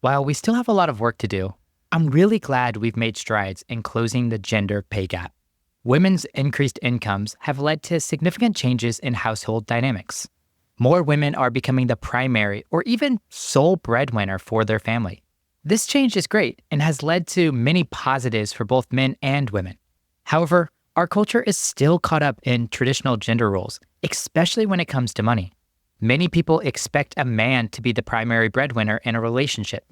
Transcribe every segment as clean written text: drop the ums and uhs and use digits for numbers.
While we still have a lot of work to do, I'm really glad we've made strides in closing the gender pay gap. Women's increased incomes have led to significant changes in household dynamics. More women are becoming the primary or even sole breadwinner for their family. This change is great and has led to many positives for both men and women. However, our culture is still caught up in traditional gender roles, especially when it comes to money. Many people expect a man to be the primary breadwinner in a relationship.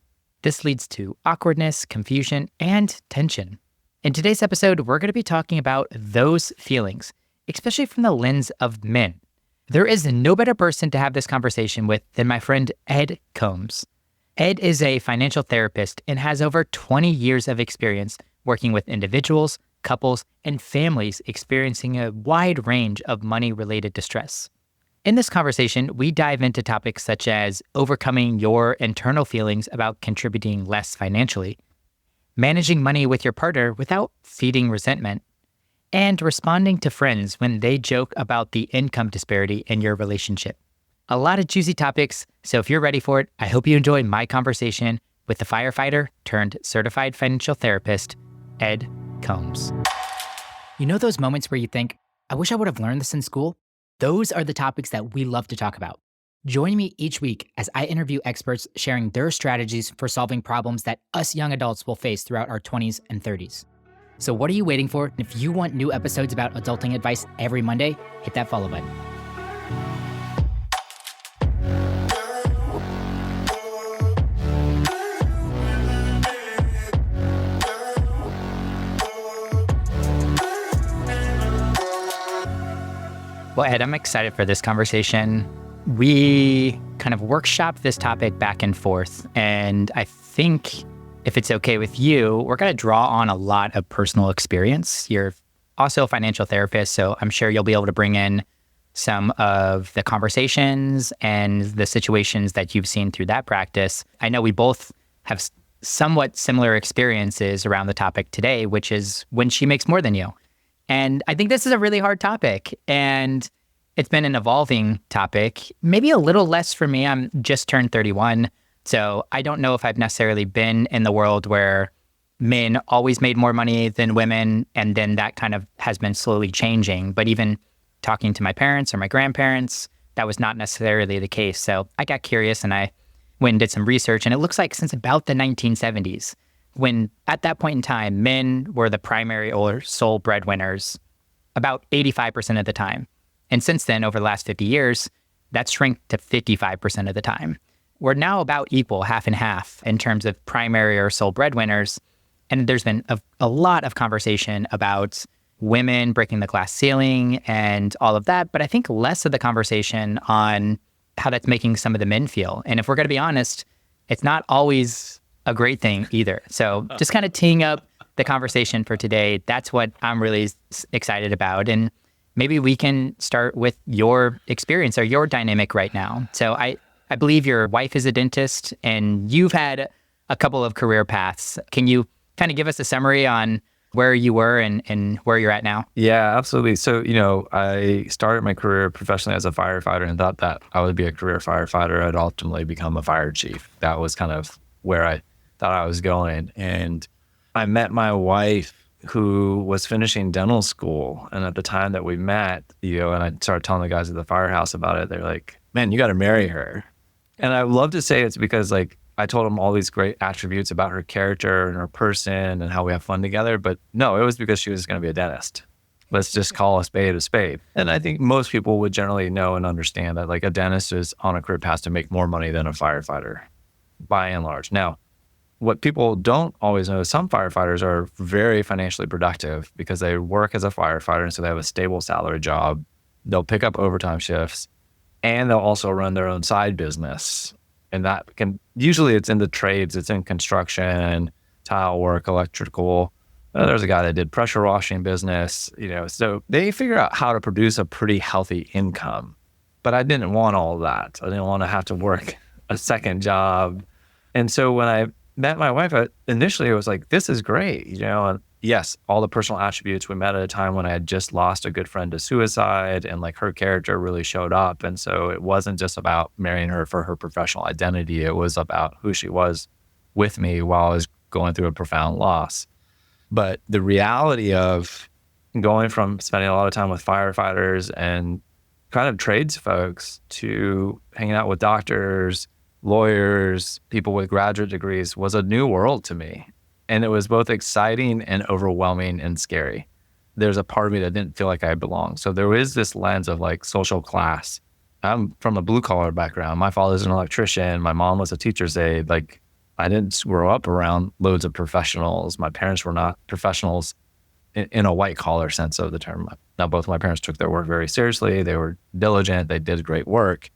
This leads to awkwardness, confusion, and tension. In today's episode, we're going to be talking about those feelings, especially from the lens of men. There is no better person to have this conversation with than my friend Ed Coambs. Ed is a financial therapist and has over 20 years of experience working with individuals, couples, and families experiencing a wide range of money-related distress. In this conversation, we dive into topics such as overcoming your internal feelings about contributing less financially, managing money with your partner without feeding resentment, and responding to friends when they joke about the income disparity in your relationship. A lot of juicy topics, so if you're ready for it, I hope you enjoy my conversation with the firefighter turned certified financial therapist, Ed Coambs. You know those moments where you think, I wish I would have learned this in school? Those are the topics that we love to talk about. Join me each week as I interview experts sharing their strategies for solving problems that us young adults will face throughout our 20s and 30s. So what are you waiting for? If you want new episodes about adulting advice every Monday, hit that follow button. Well, Ed, I'm excited for this conversation. We kind of workshopped this topic back and forth, and I think if it's okay with you, we're going to draw on a lot of personal experience. You're also a financial therapist, so I'm sure you'll be able to bring in some of the conversations and the situations that you've seen through that practice. I know we both have somewhat similar experiences around the topic today, which is when she makes more than you. And I think this is a really hard topic, and it's been an evolving topic, maybe a little less for me. I'm just turned 31, so I don't know if I've necessarily been in the world where men always made more money than women, and then that kind of has been slowly changing. But even talking to my parents or my grandparents, that was not necessarily the case. So I got curious, and I went and did some research, and it looks like since about the 1970s, when at that point in time, men were the primary or sole breadwinners about 85% of the time. And since then, over the last 50 years, that's shrank to 55% of the time. We're now about equal, half and half, in terms of primary or sole breadwinners. And there's been a lot of conversation about women breaking the glass ceiling and all of that, but I think less of the conversation on how that's making some of the men feel. And if we're going to be honest, it's not always a great thing either. So just kind of teeing up the conversation for today, that's what I'm really excited about. And maybe we can start with your experience or your dynamic right now. So I believe your wife is a dentist and you've had a couple of career paths. Can you kind of give us a summary on where you were and where you're at now? Yeah, absolutely. So, I started my career professionally as a firefighter and thought that I would be a career firefighter. I'd ultimately become a fire chief. That was kind of where I thought I was going. And I met my wife who was finishing dental school. And at the time that we met, and I started telling the guys at the firehouse about it, they're like, man, you got to marry her. And I love to say it's because I told them all these great attributes about her character and her person and how we have fun together. But no, it was because she was going to be a dentist. Let's just call a spade a spade. And I think most people would generally know and understand that a dentist is on a career path to make more money than a firefighter, by and large. Now, what people don't always know is some firefighters are very financially productive because they work as a firefighter, and so they have a stable salary job. They'll pick up overtime shifts, and they'll also run their own side business. And that can, usually it's in the trades, it's in construction, tile work, electrical. There's a guy that did pressure washing business, so they figure out how to produce a pretty healthy income. But I didn't want all of that. I didn't want to have to work a second job. And so when I met my wife, initially it was like, this is great, and yes, all the personal attributes. We met at a time when I had just lost a good friend to suicide, and her character really showed up. And so it wasn't just about marrying her for her professional identity. It was about who she was with me while I was going through a profound loss. But the reality of going from spending a lot of time with firefighters and kind of trades folks to hanging out with doctors, lawyers, people with graduate degrees was a new world to me. And it was both exciting and overwhelming and scary. There's a part of me that didn't feel like I belonged. So there is this lens of like social class. I'm from a blue collar background. My father's an electrician. My mom was a teacher's aide. Like, I didn't grow up around loads of professionals. My parents were not professionals in a white collar sense of the term. Now, both my parents took their work very seriously. They were diligent. They did great work.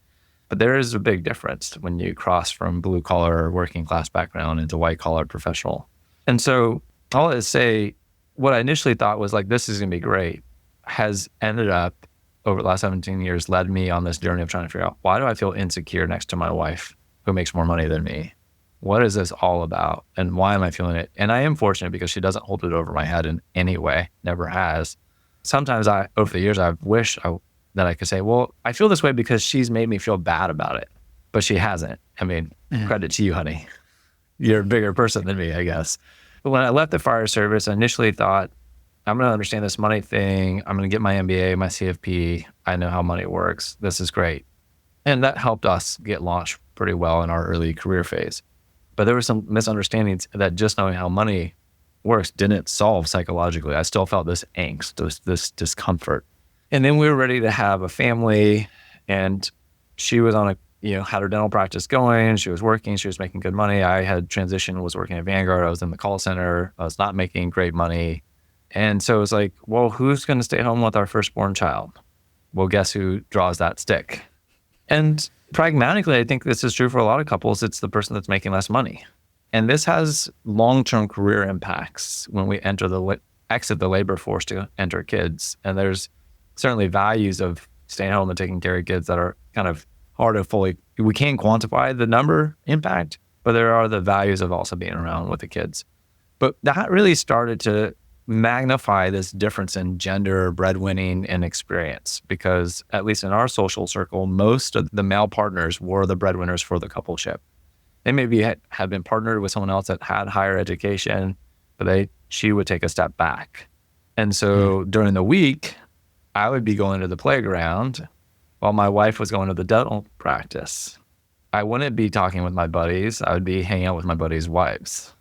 But there is a big difference when you cross from blue collar working class background into white collar professional. And so all I say, what I initially thought was like, this is going to be great, has ended up over the last 17 years, led me on this journey of trying to figure out, why do I feel insecure next to my wife who makes more money than me? What is this all about? And why am I feeling it? And I am fortunate because she doesn't hold it over my head in any way, never has. Sometimes over the years, I've wished that I could say, well, I feel this way because she's made me feel bad about it, but she hasn't. I mean, credit to you, honey. You're a bigger person than me, I guess. But when I left the fire service, I initially thought, I'm going to understand this money thing. I'm going to get my MBA, my CFP. I know how money works. This is great. And that helped us get launched pretty well in our early career phase. But there were some misunderstandings that just knowing how money works didn't solve psychologically. I still felt this angst, this discomfort. And then we were ready to have a family, and she was on had her dental practice going. She was working. She was making good money. I had transitioned, was working at Vanguard. I was in the call center. I was not making great money. And so it was like, well, who's going to stay home with our firstborn child? Well, guess who draws that stick? And pragmatically, I think this is true for a lot of couples. It's the person that's making less money. And this has long-term career impacts when we exit the labor force to enter kids. And there's certainly values of staying home and taking care of kids that are kind of hard to we can't quantify the number impact, but there are the values of also being around with the kids. But that really started to magnify this difference in gender, breadwinning, and experience, because at least in our social circle, most of the male partners were the breadwinners for the coupleship. They maybe had been partnered with someone else that had higher education, but she would take a step back. And so during the week, I would be going to the playground while my wife was going to the dental practice. I wouldn't be talking with my buddies. I would be hanging out with my buddies' wives.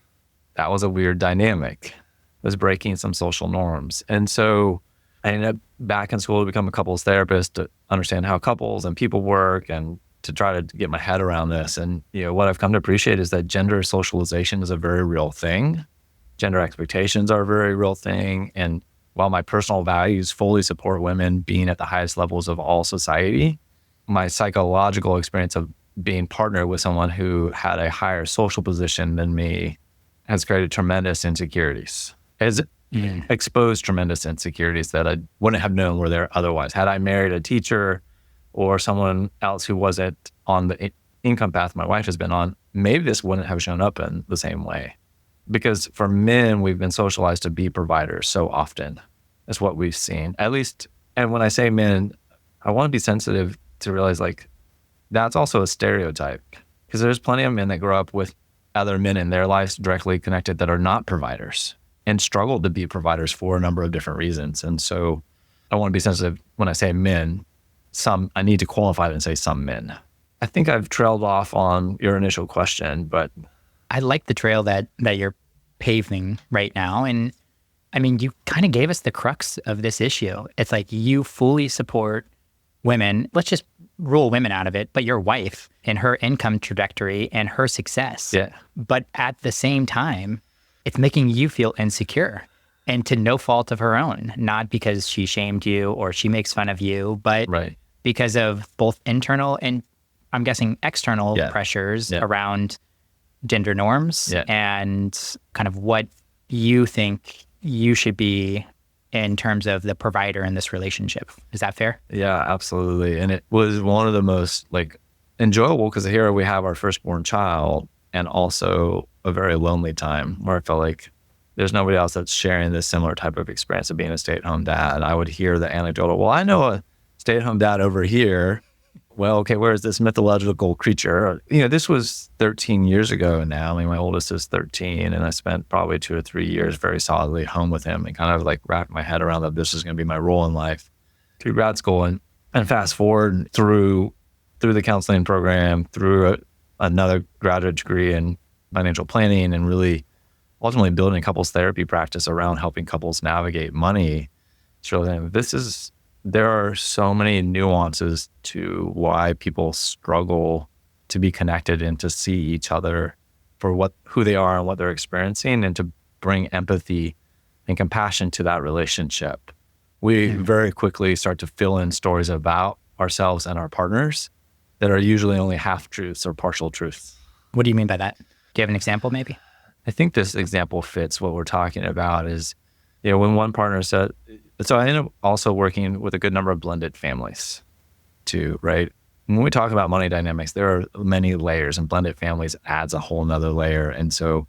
That was a weird dynamic. It was breaking some social norms. And so I ended up back in school to become a couples therapist, to understand how couples and people work and to try to get my head around this. And what I've come to appreciate is that gender socialization is a very real thing. Gender expectations are a very real thing. And while my personal values fully support women being at the highest levels of all society, my psychological experience of being partnered with someone who had a higher social position than me has created tremendous insecurities. Has exposed tremendous insecurities that I wouldn't have known were there otherwise. Had I married a teacher or someone else who wasn't on the income path my wife has been on, maybe this wouldn't have shown up in the same way. Because for men, we've been socialized to be providers so often. That's what we've seen. At least, and when I say men, I want to be sensitive to realize like that's also a stereotype, because there's plenty of men that grow up with other men in their lives directly connected that are not providers and struggle to be providers for a number of different reasons. And so I want to be sensitive when I say men. I need to qualify it and say some men. I think I've trailed off on your initial question, but I like the trail that you're paving right now. And I mean, you kind of gave us the crux of this issue. It's like you fully support women. Let's just rule women out of it, but your wife and her income trajectory and her success. Yeah. But at the same time, it's making you feel insecure, and to no fault of her own, not because she shamed you or she makes fun of you, but because of both internal and I'm guessing external pressures around gender norms and kind of what you think you should be in terms of the provider in this relationship. Is that fair? Yeah, absolutely. And it was one of the most enjoyable, because here we have our firstborn child, and also a very lonely time where I felt like there's nobody else that's sharing this similar type of experience of being a stay-at-home dad. I would hear the anecdotal, well, I know a stay-at-home dad over here. well, okay, where is this mythological creature? This was 13 years ago now. I mean, my oldest is 13, and I spent probably 2 or 3 years very solidly at home with him and kind of like wrapped my head around that this is going to be my role in life through grad school. And fast forward through the counseling program, through another graduate degree in financial planning, and really ultimately building a couples therapy practice around helping couples navigate money. So there are so many nuances to why people struggle to be connected and to see each other for who they are and what they're experiencing, and to bring empathy and compassion to that relationship. We very quickly start to fill in stories about ourselves and our partners that are usually only half truths or partial truths. What do you mean by that? Do you have an example maybe? I think this example fits what we're talking about is, when one partner said, so I ended up also working with a good number of blended families too, right? When we talk about money dynamics, there are many layers, and blended families adds a whole nother layer. And so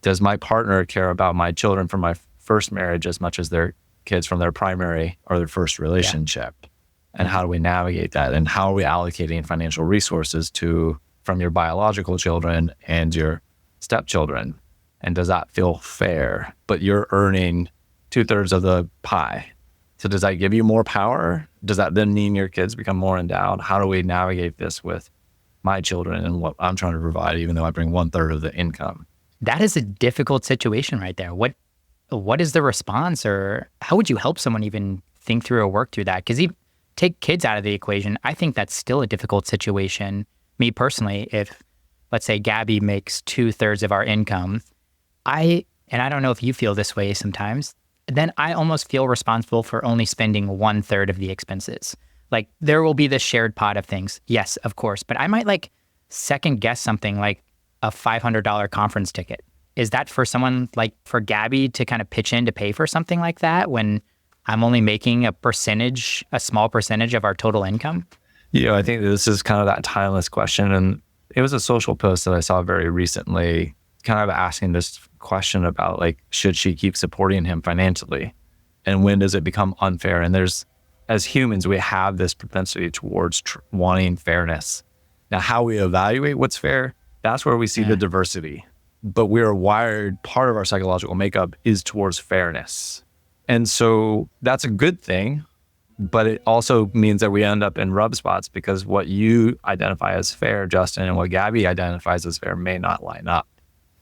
does my partner care about my children from my first marriage as much as their kids from their primary or their first relationship? Yeah. And how do we navigate that? And how are we allocating financial resources from your biological children and your stepchildren? And does that feel fair? But you're earning 2/3 of the pie. So does that give you more power? Does that then mean your kids become more endowed? How do we navigate this with my children and what I'm trying to provide, even though I bring 1/3 of the income? That is a difficult situation right there. What is the response, or how would you help someone even think through or work through that? Because even take kids out of the equation, I think that's still a difficult situation. Me personally, if let's say Gabby makes 2/3 of our income, I don't know if you feel this way sometimes, then I almost feel responsible for only spending 1/3 of the expenses. Like there will be this shared pot of things. Yes, of course. But I might like second guess something like a $500 conference ticket. Is that for someone like for Gabby to kind of pitch in to pay for something like that when I'm only making a small percentage of our total income? I think this is kind of that timeless question. And it was a social post that I saw very recently, kind of asking this question about like, should she keep supporting him financially? And when does it become unfair? And as humans, we have this propensity towards wanting fairness. Now, how we evaluate what's fair, that's where we see the diversity. But we are wired, part of our psychological makeup is towards fairness. And so that's a good thing, but it also means that we end up in rub spots because what you identify as fair, Justin, and what Gabby identifies as fair may not line up.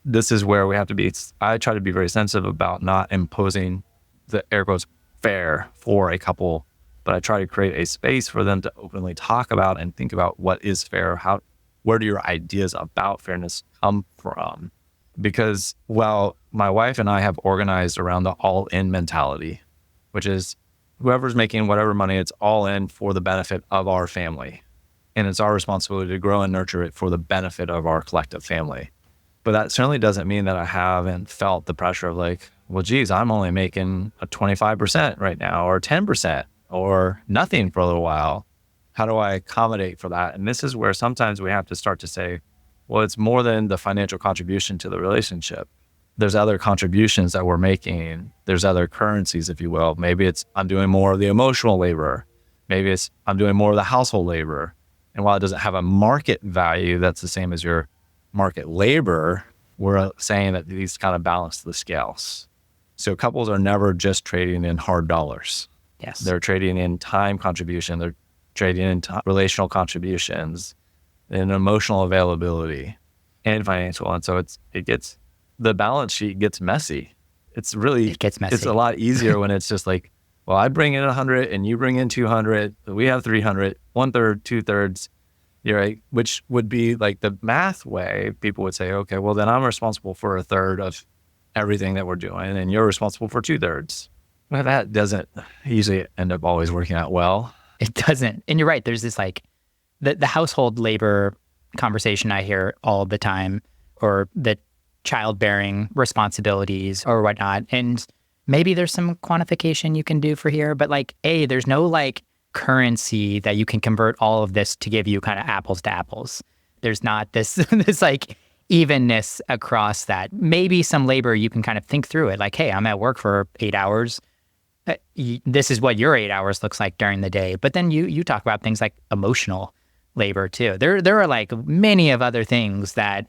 This is where we have to be, I try to be very sensitive about not imposing the air quotes fair for a couple, but I try to create a space for them to openly talk about and think about what is fair, where do your ideas about fairness come from? Because while my wife and I have organized around the all-in mentality, which is whoever's making whatever money, it's all in for the benefit of our family. And it's our responsibility to grow and nurture it for the benefit of our collective family. But that certainly doesn't mean that I haven't felt the pressure of like, well, geez, I'm only making a 25% right now or 10% or nothing for a little while. How do I accommodate for that? And this is where sometimes we have to start to say, well, it's more than the financial contribution to the relationship. There's other contributions that we're making. There's other currencies, if you will. Maybe it's I'm doing more of the emotional labor. Maybe it's I'm doing more of the household labor. And while it doesn't have a market value that's the same as your market labor, we're saying that these kind of balance the scales. So couples are never just trading in hard dollars. Yes. They're trading in time contribution. They're trading in relational contributions and emotional availability and financial. And so the balance sheet gets messy. It gets messy. It's a lot easier when it's just like, well, I bring in 100 and you bring in 200. We have 300, 1/3, 2/3. You're right, which would be like the math way. People would say, okay, well, then I'm responsible for 1/3 of everything that we're doing, and you're responsible for 2/3. Well, that doesn't usually end up always working out well. It doesn't. And you're right. There's this like the household labor conversation I hear all the time, or the childbearing responsibilities or whatnot. And maybe there's some quantification you can do for here, but like, there's no like currency that you can convert all of this to give you kind of apples to apples. There's not this this like evenness across that. Maybe some labor you can kind of think through it. Like, hey, I'm at work for 8 hours. This is what your 8 hours looks like during the day. But then you talk about things like emotional labor too. There are like many of other things that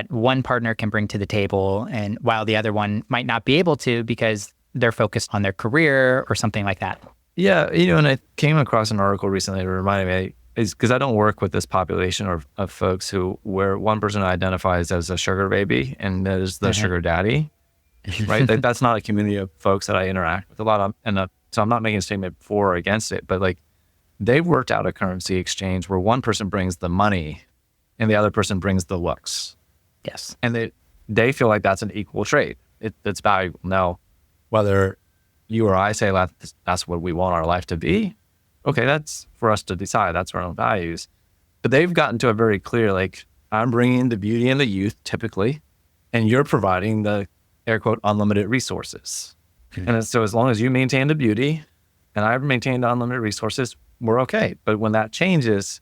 one partner can bring to the table, and while the other one might not be able to because they're focused on their career or something like that. Yeah, and I came across an article recently that reminded me, is because I don't work with this population of folks where one person identifies as a sugar baby and there's the sugar daddy, right? That's not a community of folks that I interact with a lot of, so I'm not making a statement for or against it, but like they've worked out a currency exchange where one person brings the money and the other person brings the looks. Yes. And they feel like that's an equal trade. It's valuable. Now, whether you or I say that's what we want our life to be, okay, that's for us to decide. That's our own values. But they've gotten to a very clear, like, I'm bringing the beauty and the youth typically, and you're providing the air quote unlimited resources. And so as long as you maintain the beauty and I've maintained unlimited resources, we're okay. But when that changes,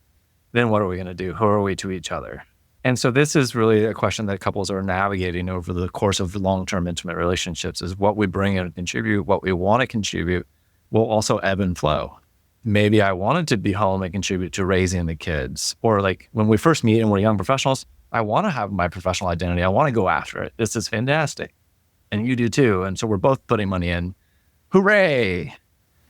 then what are we going to do? Who are we to each other? And so this is really a question that couples are navigating over the course of long-term intimate relationships, is what we bring in and contribute, what we want to contribute will also ebb and flow. Maybe I wanted to be home and contribute to raising the kids. Or like when we first meet and we're young professionals, I want to have my professional identity. I want to go after it. This is fantastic. And you do too. And so we're both putting money in. Hooray.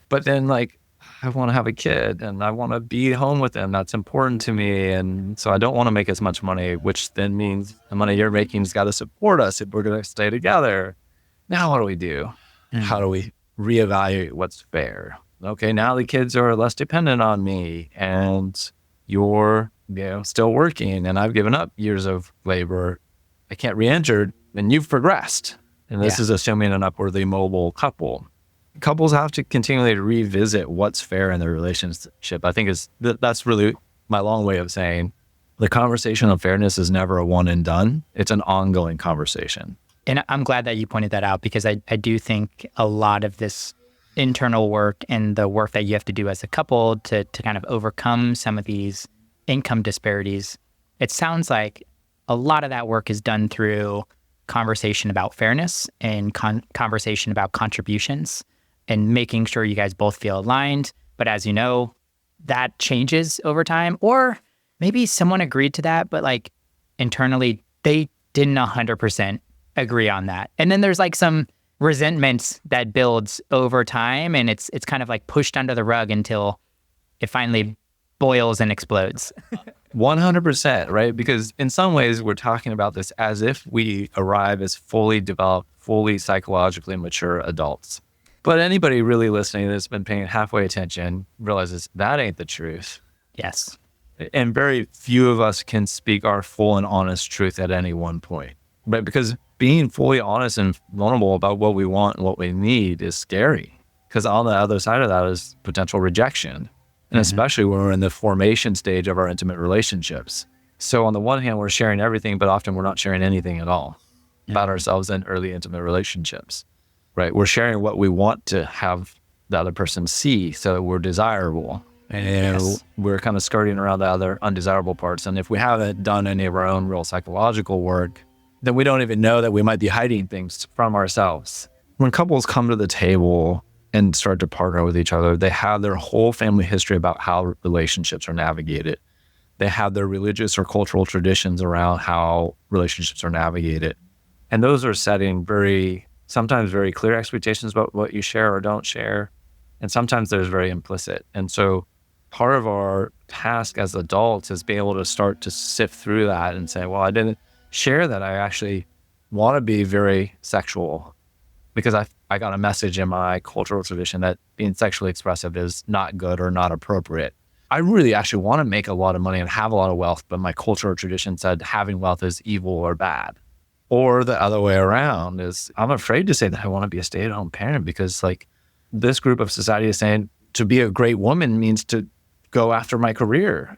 But then like, I want to have a kid and I want to be home with them. That's important to me. And so I don't want to make as much money, which then means the money you're making has got to support us if we're going to stay together. Now, what do we do? How do we reevaluate what's fair? Okay, now the kids are less dependent on me and you're still working and I've given up years of labor. I can't re-enter and you've progressed. And this is assuming an upwardly mobile couple. Couples have to continually revisit what's fair in their relationship. I think that's really my long way of saying the conversation of fairness is never a one and done. It's an ongoing conversation. And I'm glad that you pointed that out, because I do think a lot of this internal work and the work that you have to do as a couple to kind of overcome some of these income disparities, it sounds like a lot of that work is done through conversation about fairness and conversation about contributions, and making sure you guys both feel aligned. But as you know, that changes over time. Or maybe someone agreed to that, but like internally, they didn't 100% agree on that. And then there's like some resentment that builds over time, and it's kind of like pushed under the rug until it finally boils and explodes. 100%, right? Because in some ways, we're talking about this as if we arrive as fully developed, fully psychologically mature adults. But anybody really listening that's been paying halfway attention realizes that ain't the truth. Yes. And very few of us can speak our full and honest truth at any one point. Right? Because being fully honest and vulnerable about what we want and what we need is scary. Because on the other side of that is potential rejection. And especially when we're in the formation stage of our intimate relationships. So on the one hand, we're sharing everything, but often we're not sharing anything at all about ourselves in early intimate relationships. Right? We're sharing what we want to have the other person see so that we're desirable. And we're kind of skirting around the other undesirable parts. And if we haven't done any of our own real psychological work, then we don't even know that we might be hiding things from ourselves. When couples come to the table and start to partner with each other, they have their whole family history about how relationships are navigated. They have their religious or cultural traditions around how relationships are navigated. And those are setting sometimes very clear expectations about what you share or don't share. And sometimes there's very implicit. And so part of our task as adults is being able to start to sift through that and say, well, I didn't share that I actually want to be very sexual because I got a message in my cultural tradition that being sexually expressive is not good or not appropriate. I really actually want to make a lot of money and have a lot of wealth, but my cultural tradition said having wealth is evil or bad. Or the other way around is I'm afraid to say that I want to be a stay-at-home parent because like this group of society is saying to be a great woman means to go after my career.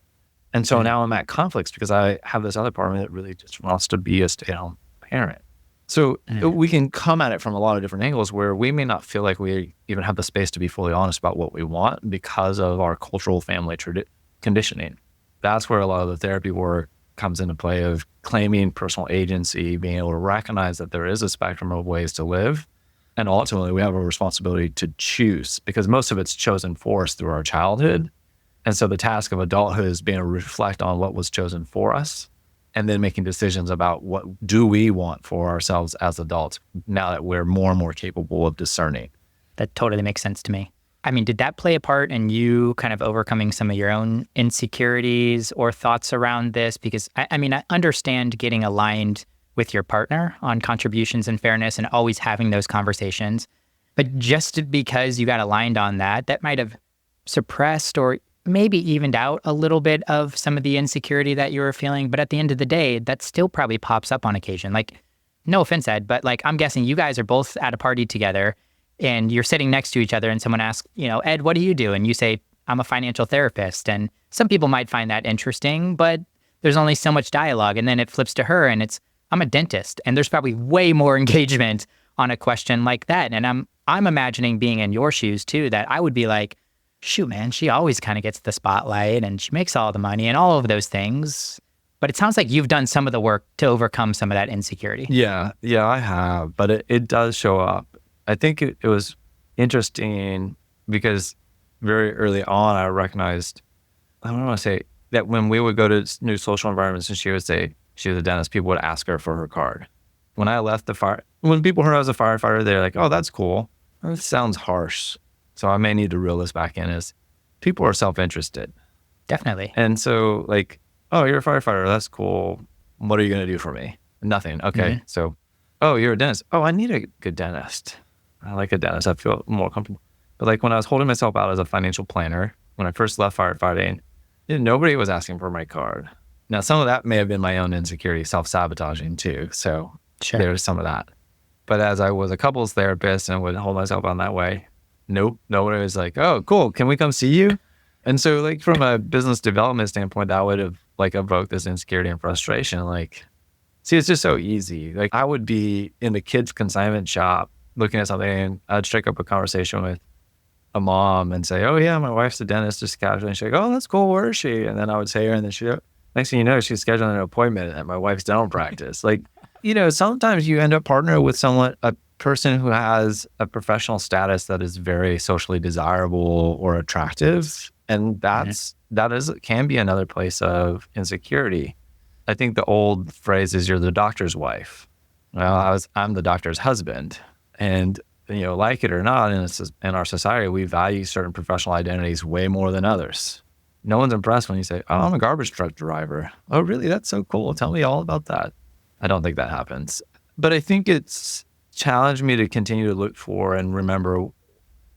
And so now I'm at conflicts because I have this other part of me that really just wants to be a stay-at-home parent. So we can come at it from a lot of different angles where we may not feel like we even have the space to be fully honest about what we want because of our cultural family conditioning. That's where a lot of the therapy work comes into play of claiming personal agency, being able to recognize that there is a spectrum of ways to live. And ultimately, we have a responsibility to choose because most of it's chosen for us through our childhood. And so the task of adulthood is being able to reflect on what was chosen for us and then making decisions about what do we want for ourselves as adults now that we're more and more capable of discerning. That totally makes sense to me. I mean, did that play a part in you kind of overcoming some of your own insecurities or thoughts around this? Because I mean, I understand getting aligned with your partner on contributions and fairness and always having those conversations. But just because you got aligned on that, that might have suppressed or maybe evened out a little bit of some of the insecurity that you were feeling. But at the end of the day, that still probably pops up on occasion. Like, no offense, Ed, but like, I'm guessing you guys are both at a party together and you're sitting next to each other and someone asks, Ed, what do you do? And you say, I'm a financial therapist. And some people might find that interesting, but there's only so much dialogue. And then it flips to her and it's, I'm a dentist. And there's probably way more engagement on a question like that. And I'm imagining being in your shoes too, that I would be like, shoot, man, she always kind of gets the spotlight and she makes all the money and all of those things. But it sounds like you've done some of the work to overcome some of that insecurity. Yeah, I have, but it does show up. I think it was interesting because very early on, I recognized, I don't want to say that when we would go to new social environments and she would say she was a dentist, people would ask her for her card. When I left when people heard I was a firefighter, they're like, oh, that's cool. It sounds harsh. So I may need to reel this back in as people are self-interested. Definitely. And so like, oh, you're a firefighter. That's cool. What are you going to do for me? Nothing. Okay. Mm-hmm. So, oh, you're a dentist. Oh, I need a good dentist. I like a dentist. I feel more comfortable. But like when I was holding myself out as a financial planner, when I first left firefighting, nobody was asking for my card. Now, some of that may have been my own insecurity, self-sabotaging too. So sure. There was some of that. But as I was a couples therapist and would hold myself on that way, nope, nobody was like, oh, cool, can we come see you? And so like from a business development standpoint, that would have like evoked this insecurity and frustration. Like, see, it's just so easy. Like I would be in the kids' consignment shop looking at something and I'd strike up a conversation with a mom and say, oh yeah, my wife's a dentist, just casually. And she'd go, oh, that's cool, where is she? And then I would say her and then next thing you know, she's scheduling an appointment at my wife's dental practice. Like, sometimes you end up partnering with a person who has a professional status that is very socially desirable or attractive. And that can be another place of insecurity. I think the old phrase is you're the doctor's wife. Well, I'm the doctor's husband. And, like it or not, in our society, we value certain professional identities way more than others. No one's impressed when you say, oh, I'm a garbage truck driver. Oh, really? That's so cool. Tell me all about that. I don't think that happens. But I think it's challenged me to continue to look for and remember,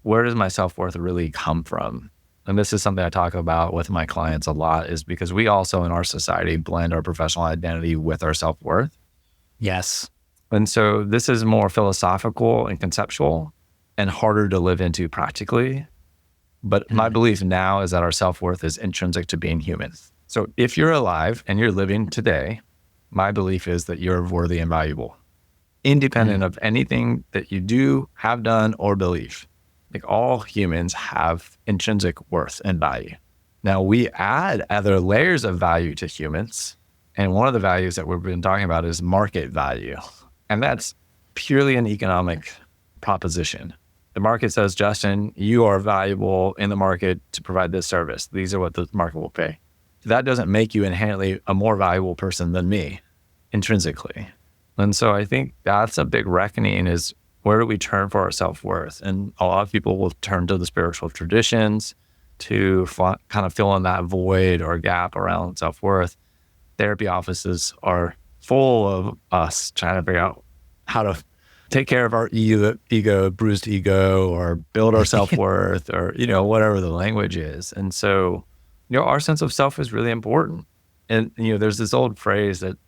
where does my self-worth really come from? And this is something I talk about with my clients a lot, is because we also in our society blend our professional identity with our self-worth. Yes. And so this is more philosophical and conceptual and harder to live into practically. But my belief now is that our self-worth is intrinsic to being human. So if you're alive and you're living today, my belief is that you're worthy and valuable, independent of anything that you do, have done, or believe. Like all humans have intrinsic worth and value. Now we add other layers of value to humans. And one of the values that we've been talking about is market value. And that's purely an economic proposition. The market says, Justin, you are valuable in the market to provide this service. These are what the market will pay. That doesn't make you inherently a more valuable person than me, intrinsically. And so I think that's a big reckoning, is where do we turn for our self-worth? And a lot of people will turn to the spiritual traditions to kind of fill in that void or gap around self-worth. Therapy offices are full of us trying to figure out how to take care of our ego, bruised ego, or build our self-worth, or, whatever the language is. And so, our sense of self is really important. And, there's this old phrase that,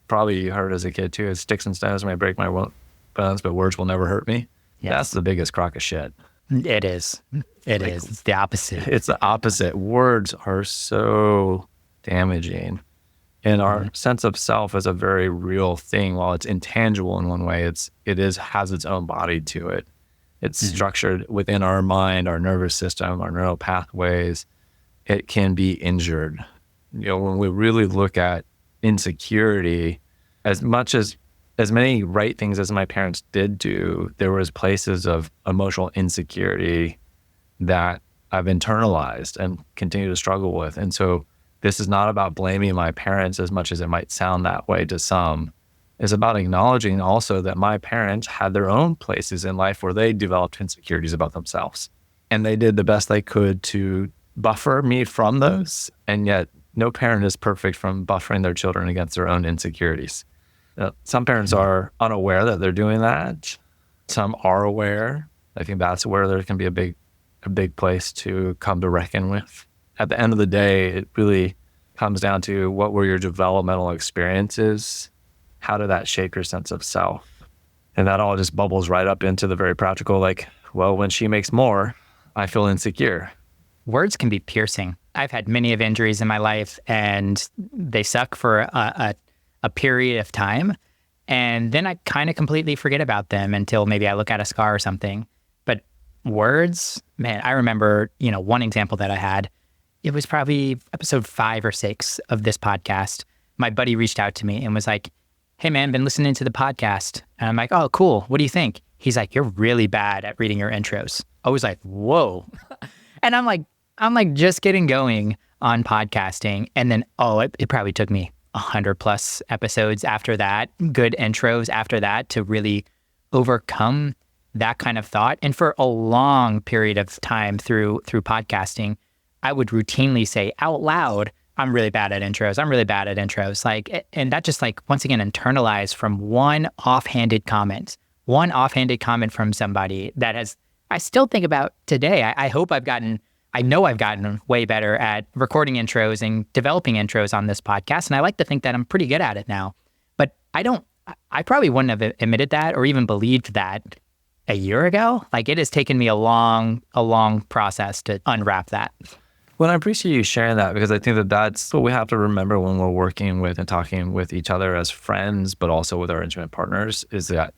probably you heard as a kid too, is sticks and stones may break my bones, but words will never hurt me. Yes. That's the biggest crock of shit. It is. It's the opposite. It's the opposite. Words are so damaging. And our sense of self is a very real thing. While it's intangible in one way, it has its own body to it. It's structured within our mind, our nervous system, our neural pathways. It can be injured. When we really look at insecurity, as many right things as my parents did do, there was places of emotional insecurity that I've internalized and continue to struggle with. And so this is not about blaming my parents as much as it might sound that way to some. It's about acknowledging also that my parents had their own places in life where they developed insecurities about themselves. And they did the best they could to buffer me from those. And yet no parent is perfect from buffering their children against their own insecurities. Some parents are unaware that they're doing that. Some are aware. I think that's where there can be a big place to come to reckon with. At the end of the day, it really comes down to what were your developmental experiences? How did that shape your sense of self? And that all just bubbles right up into the very practical, like, well, when she makes more, I feel insecure. Words can be piercing. I've had many of injuries in my life, and they suck for a period of time. And then I kind of completely forget about them until maybe I look at a scar or something. But words, man, I remember, one example that I had, it was probably episode 5 or 6 of this podcast. My buddy reached out to me and was like, hey man, been listening to the podcast. And I'm like, oh, cool. What do you think? He's like, you're really bad at reading your intros. I was like, whoa. And I'm like just getting going on podcasting. And then, it probably took me 100 plus episodes after that, good intros after that, to really overcome that kind of thought. And for a long period of time through podcasting, I would routinely say out loud, I'm really bad at intros. I'm really bad at intros. And that just once again, internalized from one offhanded comment from somebody that I still think about today. I know I've gotten way better at recording intros and developing intros on this podcast. And I like to think that I'm pretty good at it now, but I probably wouldn't have admitted that or even believed that a year ago. It has taken me a long process to unwrap that. Well, I appreciate you sharing that, because I think that that's what we have to remember when we're working with and talking with each other as friends, but also with our intimate partners, is that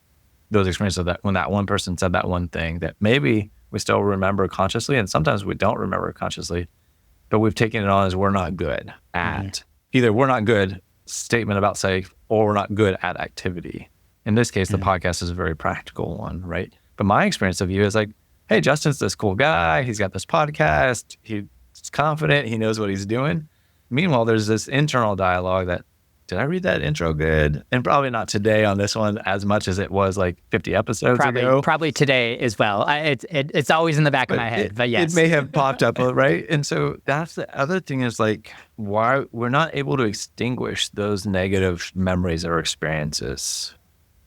those experiences of that when that one person said that one thing that maybe we still remember consciously, and sometimes we don't remember consciously, but we've taken it on as we're not good at. Either we're not good, statement about safe, or we're not good at activity. In this case, the podcast is a very practical one, right? But my experience of you is like, hey, Justin's this cool guy. He's got this podcast. He's confident. He knows what he's doing. Meanwhile, there's this internal dialogue that, did I read that intro good? And probably not today on this one as much as it was 50 episodes ago. Probably today as well. It's always in the back of my head, but yes. It may have popped up, right? And so that's the other thing is why we're not able to extinguish those negative memories or experiences,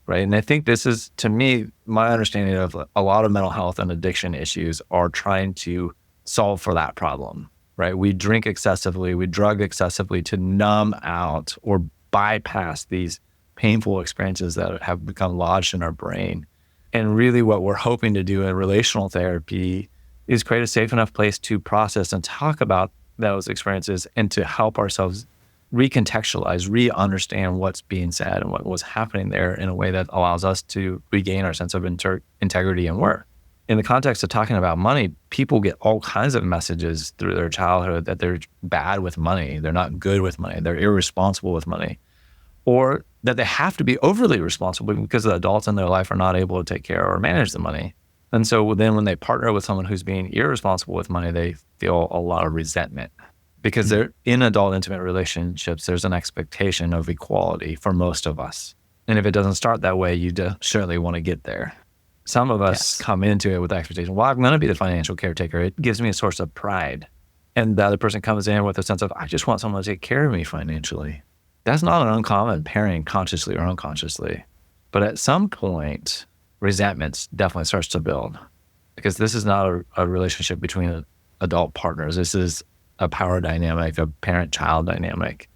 right? And I think this is, to me, my understanding of a lot of mental health and addiction issues are trying to solve for that problem. Right? We drink excessively, we drug excessively to numb out or bypass these painful experiences that have become lodged in our brain. And really what we're hoping to do in relational therapy is create a safe enough place to process and talk about those experiences and to help ourselves recontextualize, re-understand what's being said and what was happening there in a way that allows us to regain our sense of integrity and worth. In the context of talking about money, people get all kinds of messages through their childhood that they're bad with money, they're not good with money, they're irresponsible with money, or that they have to be overly responsible because the adults in their life are not able to take care or manage the money. And so then when they partner with someone who's being irresponsible with money, they feel a lot of resentment because they're in adult intimate relationships. There's an expectation of equality for most of us. And if it doesn't start that way, you certainly want to get there. Some of us come into it with the expectation, well, I'm going to be the financial caretaker. It gives me a source of pride. And the other person comes in with a sense of, I just want someone to take care of me financially. That's not an uncommon pairing, consciously or unconsciously. But at some point, resentment definitely starts to build, because this is not a relationship between adult partners. This is a power dynamic, a parent-child dynamic,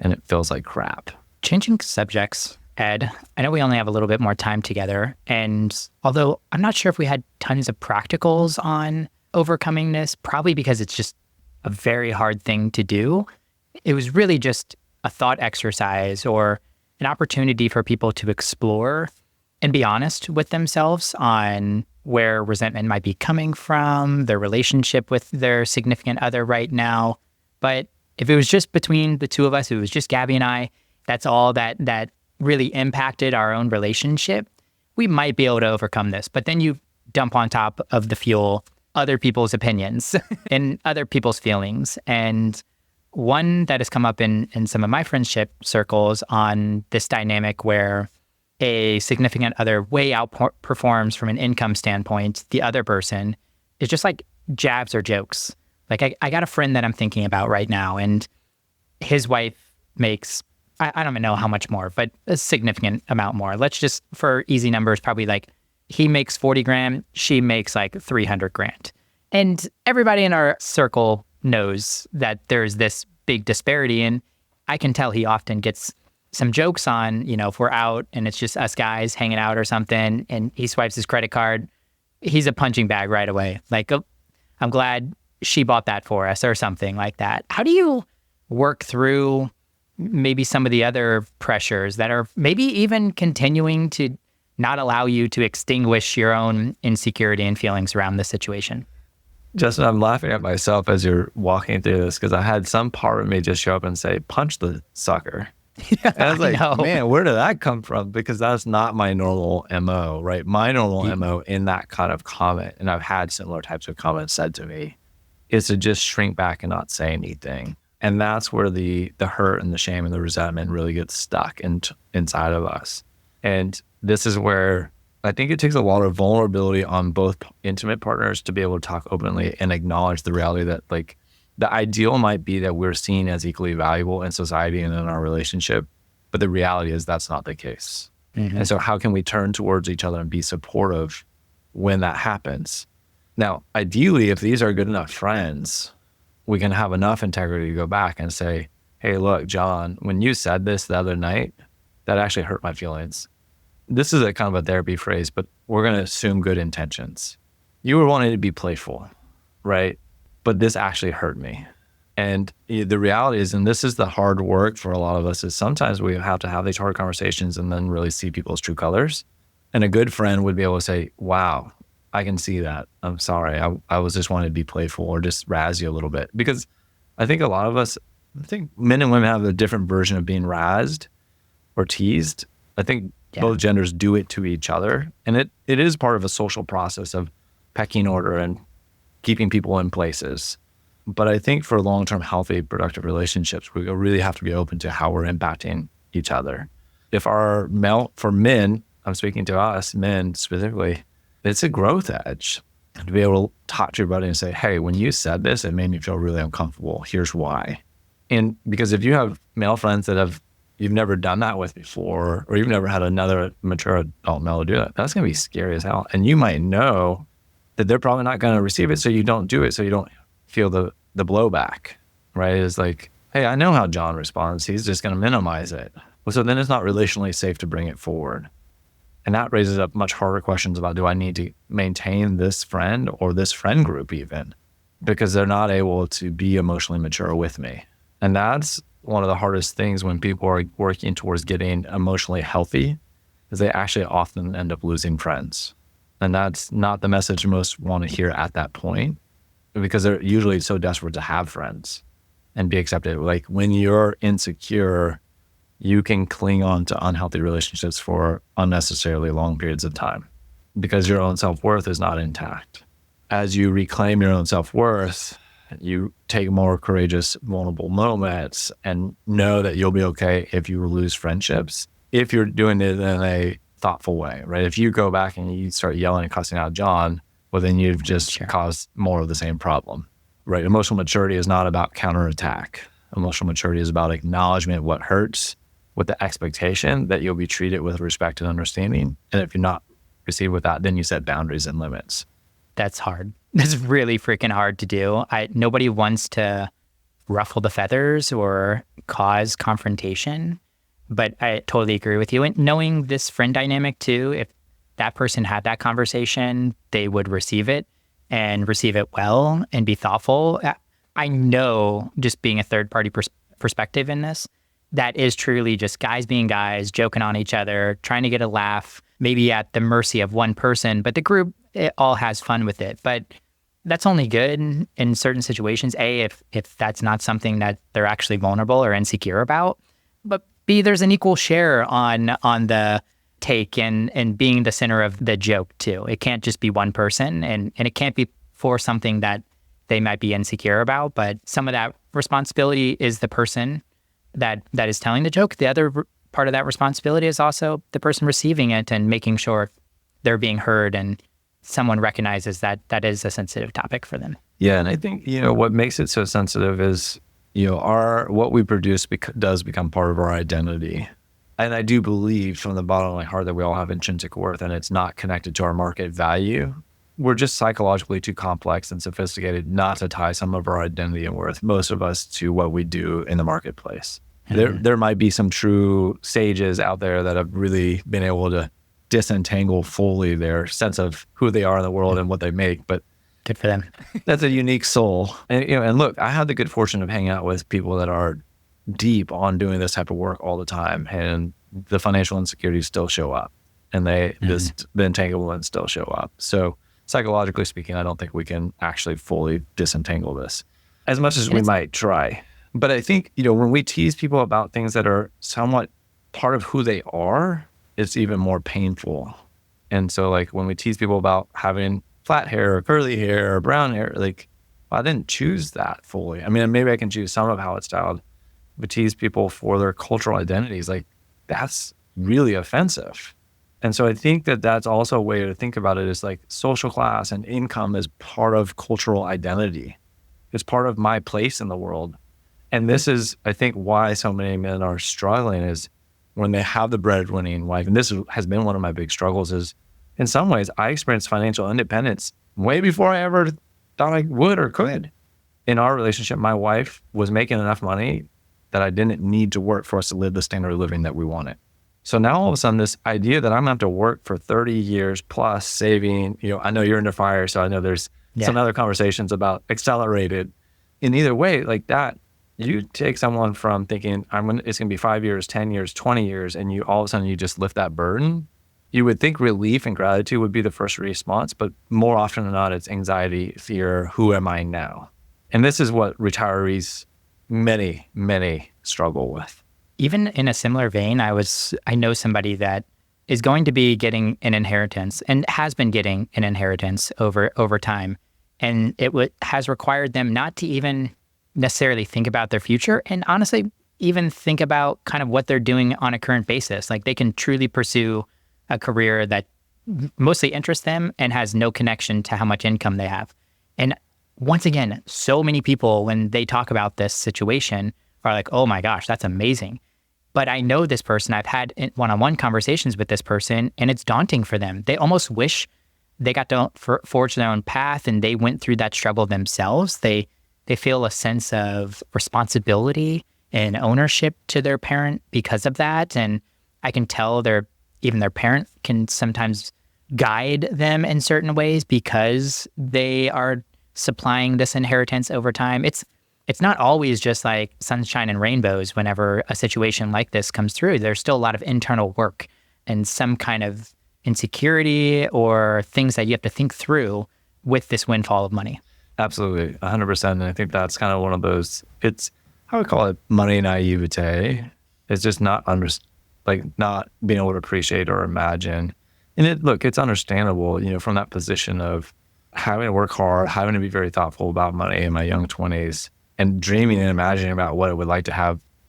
and it feels like crap. Changing subjects, Ed, I know we only have a little bit more time together, and although I'm not sure if we had tons of practicals on overcoming this, probably because it's just a very hard thing to do, it was really just a thought exercise or an opportunity for people to explore and be honest with themselves on where resentment might be coming from, their relationship with their significant other right now. But if it was just between the two of us, it was just Gabby and I, that's all that really impacted our own relationship, we might be able to overcome this. But then you dump on top of the fuel other people's opinions and other people's feelings. And one that has come up in some of my friendship circles on this dynamic where a significant other way outperforms from an income standpoint the other person is just like jabs or jokes. Like I got a friend that I'm thinking about right now, and his wife makes, I don't even know how much more, but a significant amount more. Let's just, for easy numbers, probably like he makes 40 grand, she makes like 300 grand. And everybody in our circle knows that there's this big disparity. And I can tell he often gets some jokes on, if we're out and it's just us guys hanging out or something, and he swipes his credit card, he's a punching bag right away. Like, oh, I'm glad she bought that for us or something like that. How do you work through maybe some of the other pressures that are maybe even continuing to not allow you to extinguish your own insecurity and feelings around this situation? Justin, I'm laughing at myself as you're walking through this because I had some part of me just show up and say, punch the sucker. Yeah, and I was like, man, where did that come from? Because that's not my normal MO, right? My normal MO in that kind of comment, and I've had similar types of comments said to me, is to just shrink back and not say anything. And that's where the hurt and the shame and the resentment really gets stuck inside of us. And this is where I think it takes a lot of vulnerability on both intimate partners to be able to talk openly and acknowledge the reality that, like, the ideal might be that we're seen as equally valuable in society and in our relationship, but the reality is that's not the case. Mm-hmm. And so how can we turn towards each other and be supportive when that happens? Now, ideally, if these are good enough friends, we can have enough integrity to go back and say, hey, look, John, when you said this the other night, that actually hurt my feelings. This is a kind of a therapy phrase, but we're going to assume good intentions. You were wanting to be playful, right? But this actually hurt me. And the reality is, and this is the hard work for a lot of us, is sometimes we have to have these hard conversations and then really see people's true colors. And a good friend would be able to say, wow, I can see that. I'm sorry. I was just wanting to be playful or just razz you a little bit. Because I think a lot of us, I think men and women have a different version of being razzed or teased. I think both genders do it to each other. And it is part of a social process of pecking order and keeping people in places. But I think for long-term healthy, productive relationships, we really have to be open to how we're impacting each other. If for men, I'm speaking to us, men specifically, it's a growth edge to be able to talk to your buddy and say, hey, when you said this, it made me feel really uncomfortable. Here's why. And because if you have male friends that you've never done that with before, or you've never had another mature adult male do that, that's going to be scary as hell. And you might know that they're probably not going to receive it, so you don't do it, so you don't feel the blowback, right? It's like, hey, I know how John responds. He's just going to minimize it. Well, so then it's not relationally safe to bring it forward. And that raises up much harder questions about, do I need to maintain this friend or this friend group even? Because they're not able to be emotionally mature with me. And that's one of the hardest things when people are working towards getting emotionally healthy, is they actually often end up losing friends. And that's not the message most want to hear at that point, because they're usually so desperate to have friends and be accepted. Like when you're insecure, you can cling on to unhealthy relationships for unnecessarily long periods of time because your own self-worth is not intact. As you reclaim your own self-worth, you take more courageous, vulnerable moments and know that you'll be okay if you lose friendships, if you're doing it in a thoughtful way, right? If you go back and you start yelling and cussing out John, well, then you've just caused more of the same problem, right? Emotional maturity is not about counterattack. Emotional maturity is about acknowledgement of what hurts, with the expectation that you'll be treated with respect and understanding. And if you're not received with that, then you set boundaries and limits. That's hard. That's really freaking hard to do. Nobody wants to ruffle the feathers or cause confrontation. But I totally agree with you. And knowing this friend dynamic too, if that person had that conversation, they would receive it and receive it well and be thoughtful. I know, just being a third party perspective in this, that is truly just guys being guys, joking on each other, trying to get a laugh, maybe at the mercy of one person, but the group, it all has fun with it. But that's only good in certain situations. A, if that's not something that they're actually vulnerable or insecure about. But B, there's an equal share on the take and being the center of the joke too. It can't just be one person, and it can't be for something that they might be insecure about. But some of that responsibility is the person that is telling the joke. The other part of that responsibility is also the person receiving it and making sure they're being heard and someone recognizes that that is a sensitive topic for them. Yeah, and I think, what makes it so sensitive is, what we produce does become part of our identity. And I do believe from the bottom of my heart that we all have intrinsic worth and it's not connected to our market value. We're just psychologically too complex and sophisticated not to tie some of our identity and worth, most of us, to what we do in the marketplace. Mm-hmm. There might be some true sages out there that have really been able to disentangle fully their sense of who they are in the world and what they make, but good for them. That's a unique soul. And look, I had the good fortune of hanging out with people that are deep on doing this type of work all the time, and the financial insecurities still show up, and the entanglements still show up. So psychologically speaking, I don't think we can actually fully disentangle this as much as we might try. But I think, when we tease people about things that are somewhat part of who they are, it's even more painful. And so like when we tease people about having flat hair or curly hair or brown hair, like, well, I didn't choose that fully. I mean, maybe I can choose some of how it's styled, but tease people for their cultural identities, like that's really offensive. And so I think that that's also a way to think about it is like social class and income is part of cultural identity. It's part of my place in the world. And this is, I think, why so many men are struggling is when they have the breadwinning wife. And this has been one of my big struggles is in some ways I experienced financial independence way before I ever thought I would or could. In our relationship, my wife was making enough money that I didn't need to work for us to live the standard of living that we wanted. So now all of a sudden, this idea that I'm gonna have to work for 30 years plus saving, I know you're into fire, so I know there's some other conversations about accelerated. In either way, like that, you take someone from thinking it's gonna be 5 years, 10 years, 20 years, and you all of a sudden you just lift that burden. You would think relief and gratitude would be the first response, but more often than not, it's anxiety, fear, who am I now? And this is what retirees, many, many struggle with. Even in a similar vein, I know somebody that is going to be getting an inheritance and has been getting an inheritance over time. And has required them not to even necessarily think about their future and honestly, even think about kind of what they're doing on a current basis. Like they can truly pursue a career that mostly interests them and has no connection to how much income they have. And once again, so many people, when they talk about this situation, are like, oh my gosh, that's amazing. But I know this person, I've had one-on-one conversations with this person, and it's daunting for them. They almost wish they got to forge their own path and they went through that struggle themselves. They feel a sense of responsibility and ownership to their parent because of that. And I can tell even their parent can sometimes guide them in certain ways because they are supplying this inheritance over time. It's not always just like sunshine and rainbows whenever a situation like this comes through. There's still a lot of internal work and some kind of insecurity or things that you have to think through with this windfall of money. Absolutely, 100%. And I think that's kind of one of those, I would call it money naivete. It's just not being able to appreciate or imagine. And it's understandable, from that position of having to work hard, having to be very thoughtful about money in my young 20s and dreaming and imagining about what it would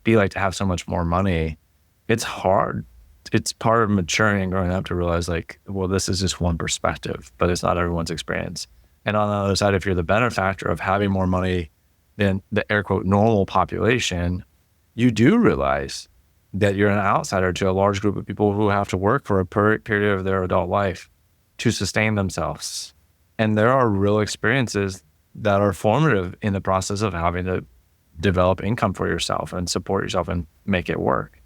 be like to have so much more money. It's hard. It's part of maturing and growing up to realize this is just one perspective, but it's not everyone's experience. And on the other side, if you're the benefactor of having more money than the air quote normal population, you do realize that you're an outsider to a large group of people who have to work for a period of their adult life to sustain themselves. And there are real experiences that are formative in the process of having to develop income for yourself and support yourself and make it work.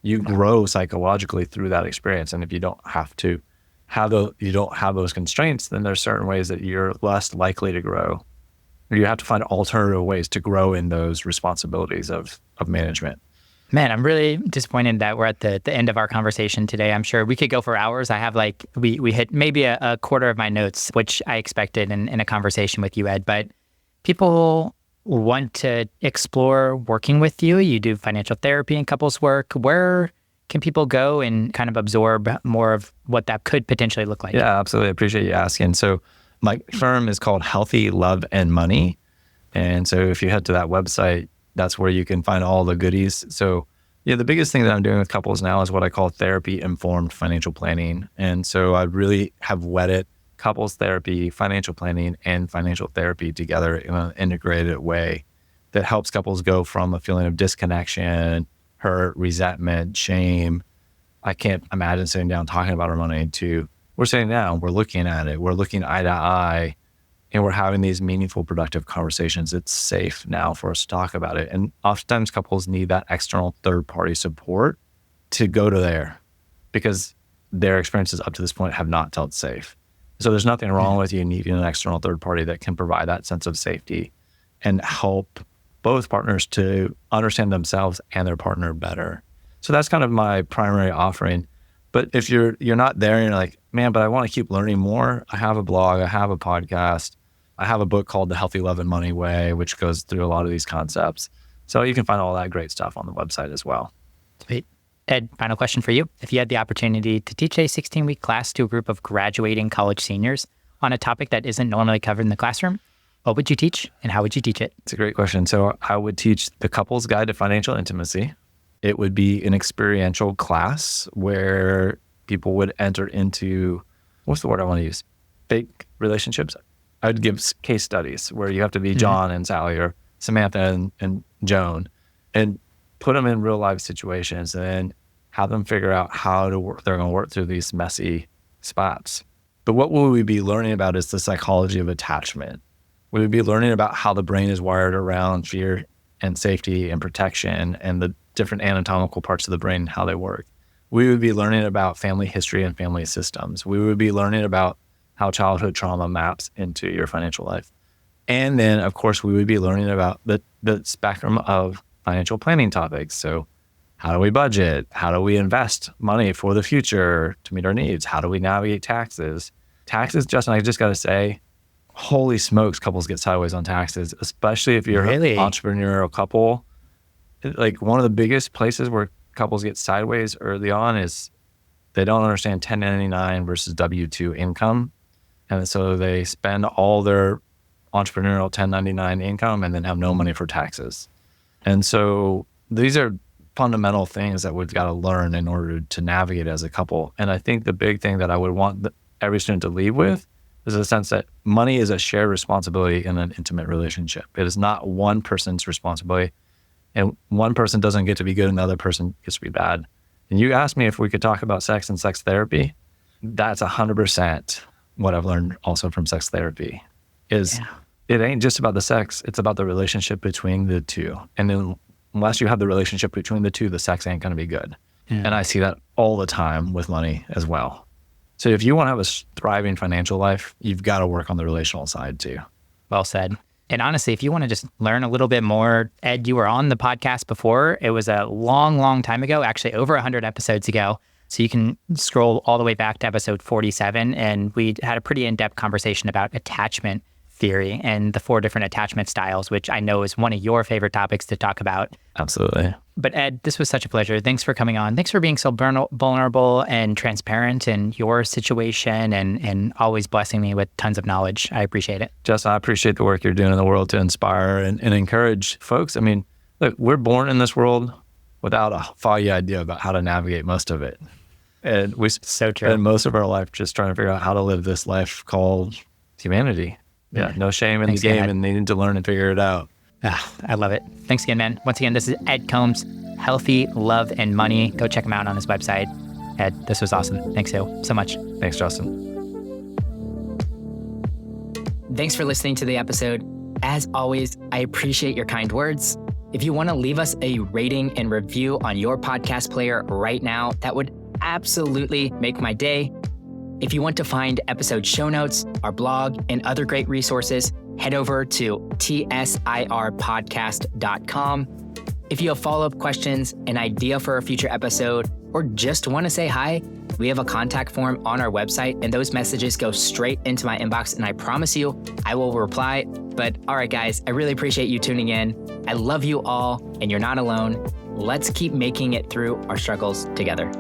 You grow psychologically through that experience. And if you don't have those constraints, then there's certain ways that you're less likely to grow. You have to find alternative ways to grow in those responsibilities of management. Man, I'm really disappointed that we're at the end of our conversation today. I'm sure we could go for hours. I have we hit maybe a quarter of my notes, which I expected in a conversation with you, Ed. But people want to explore working with you. You do financial therapy and couples work. Where can people go and kind of absorb more of what that could potentially look like? Yeah, absolutely. I appreciate you asking. So My firm is called Healthy Love and Money. And so if you head to that website, that's where you can find all the goodies. So yeah, the biggest thing that I'm doing with couples now is what I call therapy-informed financial planning. And so I really have wedded couples therapy, financial planning, and financial therapy together in an integrated way that helps couples go from a feeling of disconnection, hurt, resentment, shame. I can't imagine sitting down talking about our money to we're sitting down, we're looking at it, we're looking eye to eye, and we're having these meaningful, productive conversations. It's safe now for us to talk about it. And oftentimes couples need that external third-party support to go to there because their experiences up to this point have not felt safe. So there's nothing wrong with you needing an external third party that can provide that sense of safety and help both partners to understand themselves and their partner better. So that's kind of my primary offering. But if you're not there and you're like, man, but I want to keep learning more, I have a blog, I have a podcast, I have a book called The Healthy Love and Money Way, which goes through a lot of these concepts. So you can find all that great stuff on the website as well. Sweet. Ed, final question for you. If you had the opportunity to teach a 16-week class to a group of graduating college seniors on a topic that isn't normally covered in the classroom, what would you teach and how would you teach it? It's a great question. So I would teach The Couple's Guide to Financial Intimacy. It would be an experiential class where people would enter into, what's the word I want to use? Fake relationships. I would give case studies where you have to be John and Sally or Samantha and Joan and put them in real life situations and then have them figure out how to work. They're going to work through these messy spots. But what will we be learning about is the psychology of attachment. We would be learning about how the brain is wired around fear and safety and protection and the different anatomical parts of the brain, how they work. We would be learning about family history and family systems. We would be learning about how childhood trauma maps into your financial life. And then, of course, we would be learning about the spectrum of financial planning topics. So how do we budget? How do we invest money for the future to meet our needs? How do we navigate taxes? Taxes, Justin, I just got to say, holy smokes, couples get sideways on taxes, especially if you're an entrepreneurial couple. Like one of the biggest places where couples get sideways early on is they don't understand 1099 versus W-2 income. And so they spend all their entrepreneurial 1099 income and then have no money for taxes. And so these are fundamental things that we've got to learn in order to navigate as a couple. And I think the big thing that I would want every student to leave with is a sense that money is a shared responsibility in an intimate relationship. It is not one person's responsibility. And one person doesn't get to be good and the other person gets to be bad. And you asked me if we could talk about sex and sex therapy. That's 100% what I've learned also from sex therapy is it ain't just about the sex. It's about the relationship between the two. And then unless you have the relationship between the two, the sex ain't going to be good. Yeah. And I see that all the time with money as well. So if you want to have a thriving financial life, you've got to work on the relational side too. Well said. And honestly, if you want to just learn a little bit more, Ed, you were on the podcast before. It was a long, long time ago, actually over 100 episodes ago. So you can scroll all the way back to episode 47. And we had a pretty in-depth conversation about attachment theory and the 4 different attachment styles, which I know is one of your favorite topics to talk about. Absolutely. But Ed, this was such a pleasure. Thanks for coming on. Thanks for being so vulnerable and transparent in your situation and always blessing me with tons of knowledge. I appreciate it. Justin, I appreciate the work you're doing in the world to inspire and encourage folks. I mean, look, we're born in this world without a foggy idea about how to navigate most of it. And we spend most of our life just trying to figure out how to live this life called humanity. Yeah, no shame in the game and needing to learn and figure it out. I love it. Thanks again, man. Once again, this is Ed Coambs, Healthy Love and Money. Go check him out on his website. Ed, this was awesome. Thanks so much. Thanks, Justin. Thanks for listening to the episode. As always, I appreciate your kind words. If you want to leave us a rating and review on your podcast player right now, that would absolutely make my day. If you want to find episode show notes, our blog, and other great resources, head over to tsirpodcast.com. If you have follow-up questions, an idea for a future episode, or just want to say hi, we have a contact form on our website, and those messages go straight into my inbox, and I promise you, I will reply. But all right, guys, I really appreciate you tuning in. I love you all, and you're not alone. Let's keep making it through our struggles together.